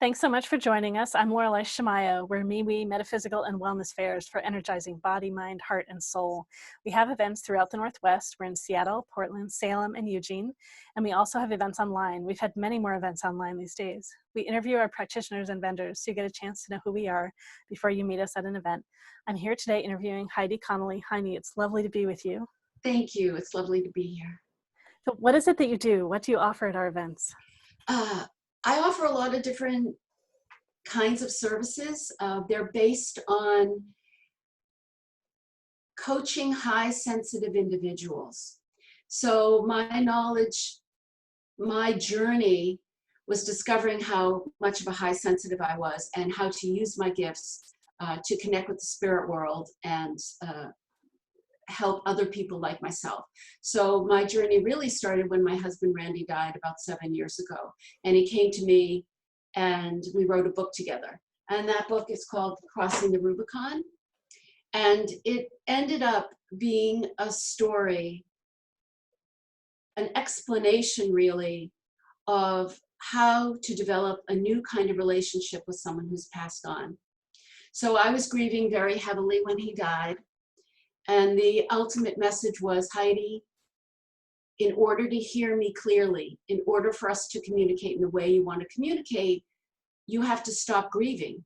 Thanks so much for joining us. I'm Lorelei Shamayo. We're MeWe Metaphysical and Wellness Fairs for energizing body, mind, heart, and soul. We have events throughout the Northwest. We're in Seattle, Portland, Salem, and Eugene. And we also have events online. We've had many more events online these days. We interview our practitioners and vendors so you get a chance to know who we are before you meet us at an event. I'm here today interviewing Heidi Connolly. Heidi, it's lovely to be with you. Thank you. It's lovely to be here. So what is it that you do? What do you offer at our events? I offer a lot of different kinds of services. They're based on coaching high sensitive individuals. So my knowledge, my journey was discovering how much of a high sensitive I was and how to use my gifts to connect with the spirit world and help other people like myself. So my journey really started when my husband Randy died about 7 years ago. And he came to me and we wrote a book together. And that book is called Crossing the Rubicon. And it ended up being a story, an explanation really, of how to develop a new kind of relationship with someone who's passed on. So I was grieving very heavily when he died. And the ultimate message was, Heidi, in order to hear me clearly, in order for us to communicate in the way you want to communicate, you have to stop grieving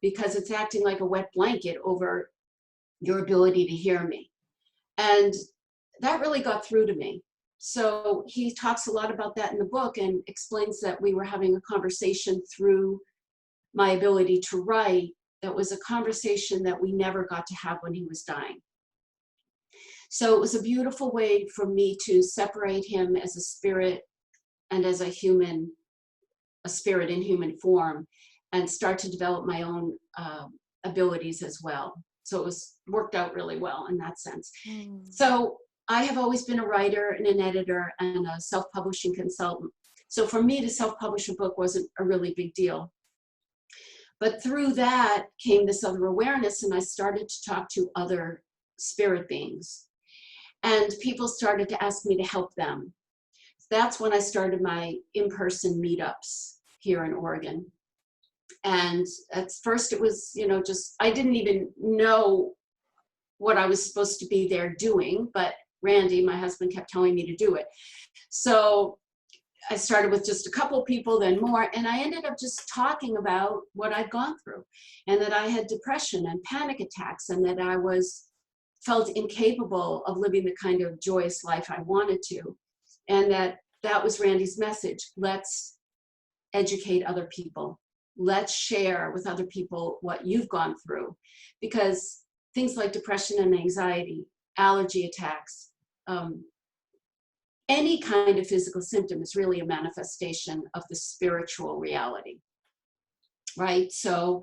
because it's acting like a wet blanket over your ability to hear me. And that really got through to me. So he talks a lot about that in the book and explains that we were having a conversation through my ability to write that was a conversation that we never got to have when he was dying. So it was a beautiful way for me to separate him as a spirit and as a human, a spirit in human form, and start to develop my own abilities as well. So it was worked out really well in that sense. So I have always been a writer and an editor and a self-publishing consultant. So for me to self-publish a book wasn't a really big deal. But through that came this other awareness, and I started to talk to other spirit beings. And people started to ask me to help them. That's when I started my in-person meetups here in Oregon. And at first it was, just, I didn't even know what I was supposed to be there doing, but Randy, my husband, kept telling me to do it. So I started with just a couple people, then more, and I ended up just talking about what I'd gone through, and that I had depression and panic attacks, and that I felt incapable of living the kind of joyous life I wanted to. And that was Randy's message. Let's educate other people. Let's share with other people what you've gone through. Because things like depression and anxiety, allergy attacks, any kind of physical symptom is really a manifestation of the spiritual reality, right? So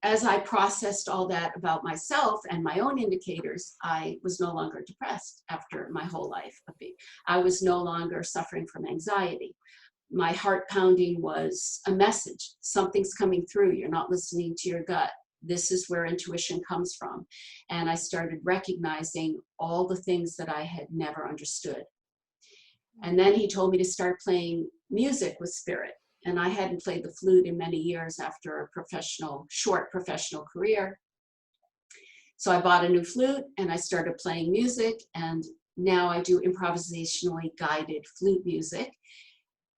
as I processed all that about myself and my own indicators, I was no longer depressed after my whole life. I was no longer suffering from anxiety. My heart pounding was a message. Something's coming through. You're not listening to your gut. This is where intuition comes from. And I started recognizing all the things that I had never understood. And then he told me to start playing music with spirit. And I hadn't played the flute in many years after a short professional career. So I bought a new flute and I started playing music. And now I do improvisationally guided flute music,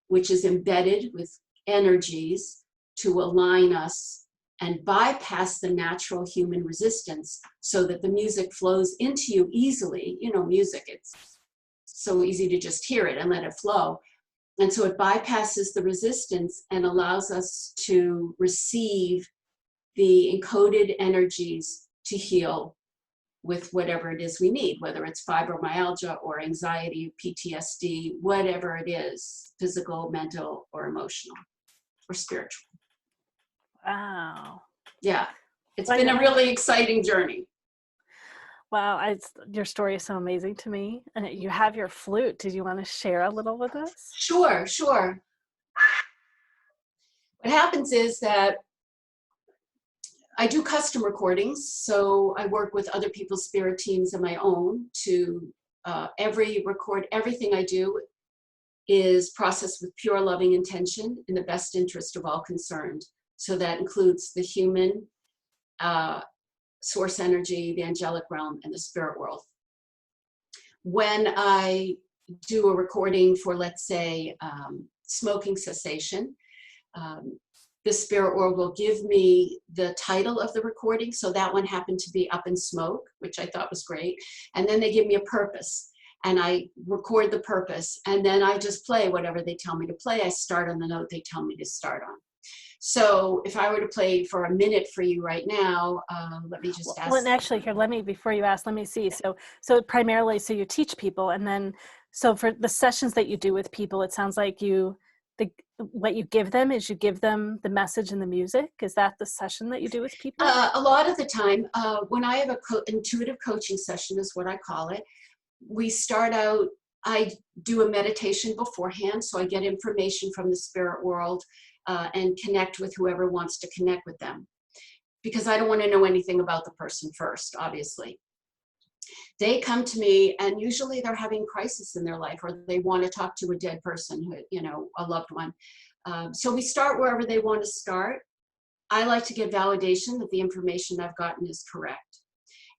which is embedded with energies to align us and bypass the natural human resistance so that the music flows into you easily. Music, it's so easy to just hear it and let it flow. And so it bypasses the resistance and allows us to receive the encoded energies to heal with whatever it is we need, whether it's fibromyalgia or anxiety, PTSD, whatever it is, physical, mental, or emotional, or spiritual. Wow. Yeah, it's been a really exciting journey. Wow, your story is so amazing to me. And you have your flute. Did you want to share a little with us? Sure. What happens is that I do custom recordings. So I work with other people's spirit teams and my own to record everything I do is processed with pure loving intention in the best interest of all concerned. So that includes the human, source energy, the angelic realm, and the spirit world. When I do a recording for, let's say, smoking cessation, the spirit world will give me the title of the recording. So that one happened to be Up in Smoke, which I thought was great. And then they give me a purpose, and I record the purpose, and then I just play whatever they tell me to play. I start on the note they tell me to start on. So if I were to play for a minute for you right now, let me just ask. Well, and actually here, before you ask, let me see. So primarily, so you teach people, and then, so for the sessions that you do with people, it sounds like what you give them is you give them the message and the music. Is that the session that you do with people? A lot of the time, when I have a intuitive coaching session is what I call it, we start out, I do a meditation beforehand, so I get information from the spirit world and connect with whoever wants to connect with them. Because I don't want to know anything about the person first, obviously. They come to me, and usually they're having crisis in their life, or they want to talk to a dead person, who, you know, a loved one. So we start wherever they want to start. I like to get validation that the information I've gotten is correct.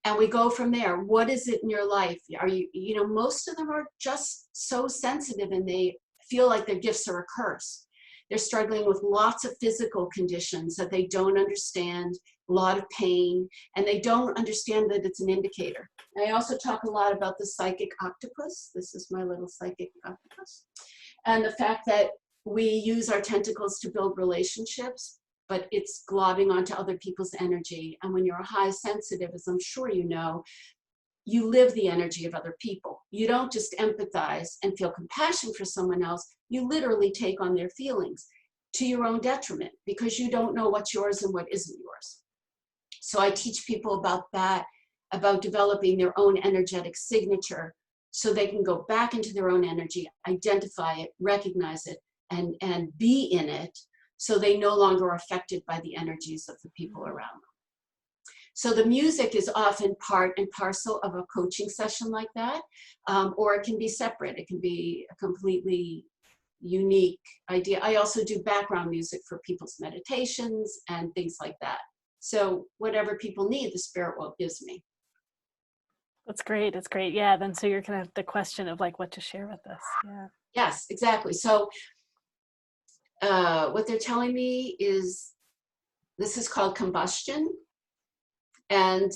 And we go from there. What is it in your life? Are you know, most of them are just so sensitive, and they feel like their gifts are a curse. They're struggling with lots of physical conditions that they don't understand, a lot of pain, and they don't understand that it's an indicator. I also talk a lot about the psychic octopus. This is my little psychic octopus. And the fact that we use our tentacles to build relationships, but it's globbing onto other people's energy. And when you're a high sensitive, as I'm sure you know, you live the energy of other people. You don't just empathize and feel compassion for someone else. You literally take on their feelings to your own detriment, because you don't know what's yours and what isn't yours. So I teach people about that, about developing their own energetic signature so they can go back into their own energy, identify it, recognize it, and be in it, so they no longer are affected by the energies of the people around them. So the music is often part and parcel of a coaching session like that, or it can be separate. It can be a completely unique idea. I also do background music for people's meditations and things like that. So whatever people need, the spirit world gives me. That's great. It's great. Yeah. Then so you're kind of the question of like what to share with us. Yeah. Yes, exactly. So what they're telling me is this is called combustion. And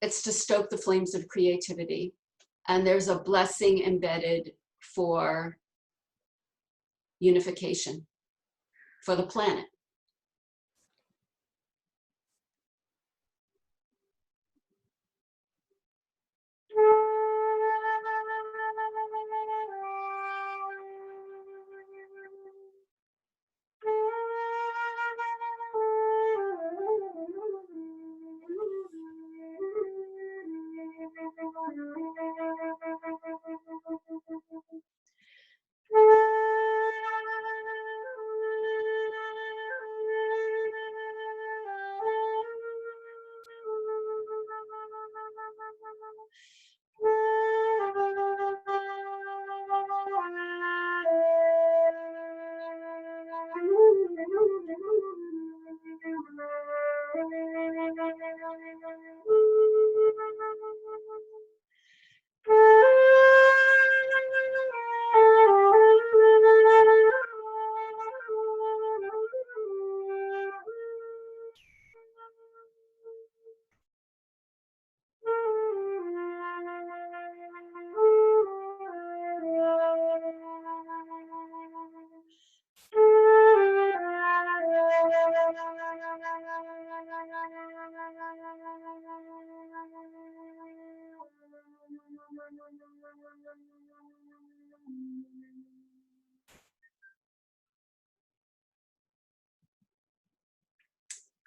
it's to stoke the flames of creativity. And there's a blessing embedded for unification for the planet.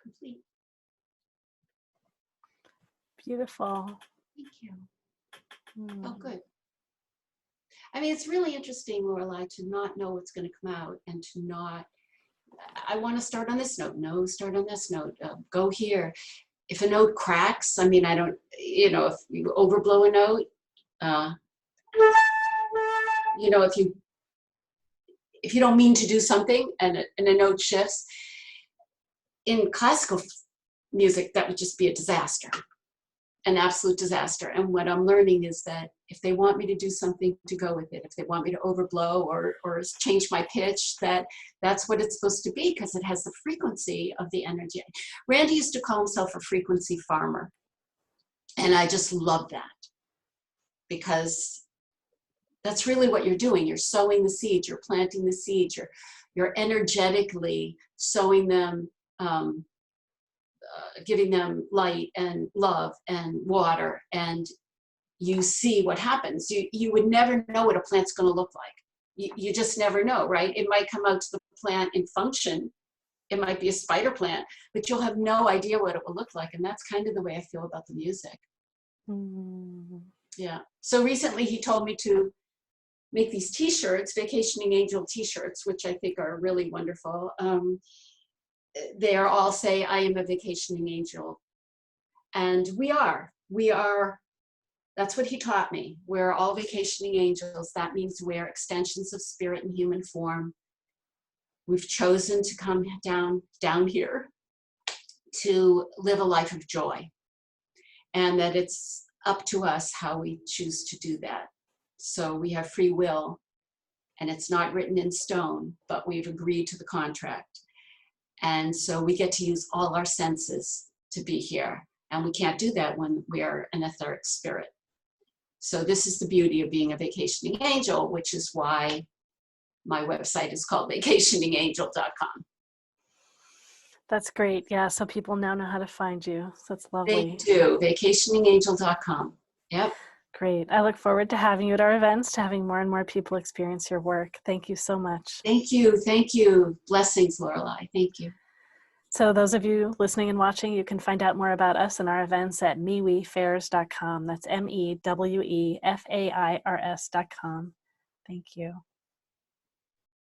Complete. Beautiful. Thank you. Oh, good. I mean, it's really interesting, Lorelei, to not know what's going to come out, and to not, I want to start on this note. No, start on this note. Go here. If a note cracks, I mean, I don't, you know, if you overblow a note, you know, if you don't mean to do something and a note shifts, in classical music, that would just be a disaster, an absolute disaster. And what I'm learning is that if they want me to do something, to go with it. If they want me to overblow or change my pitch, that's what it's supposed to be, because it has the frequency of the energy. Randy used to call himself a frequency farmer. And I just love that, because that's really what you're doing. You're sowing the seeds, you're planting the seeds, you're energetically sowing them, giving them light and love and water, and you see what happens. You would never know what a plant's going to look like. You just never know, right? It might come out to the plant in function. It might be a spider plant, but you'll have no idea what it will look like. And that's kind of the way I feel about the music. Mm. Yeah. So recently he told me to make these t-shirts, Vacationing Angel t-shirts, which I think are really wonderful. They are all say, I am a vacationing angel. And we are, that's what he taught me. We're all vacationing angels. That means we're extensions of spirit in human form. We've chosen to come down here to live a life of joy. And that it's up to us how we choose to do that. So we have free will, and it's not written in stone, but we've agreed to the contract. And so we get to use all our senses to be here. And we can't do that when we are an etheric spirit. So this is the beauty of being a vacationing angel, which is why my website is called vacationingangel.com. That's great. Yeah, so people now know how to find you. So that's lovely. They do, vacationingangel.com. Yep. Great. I look forward to having you at our events, to having more and more people experience your work. Thank you so much. Thank you. Thank you. Blessings, Lorelei. Thank you. So those of you listening and watching, you can find out more about us and our events at MeWeFairs.com. That's MEWEFAIRS.com. Thank you.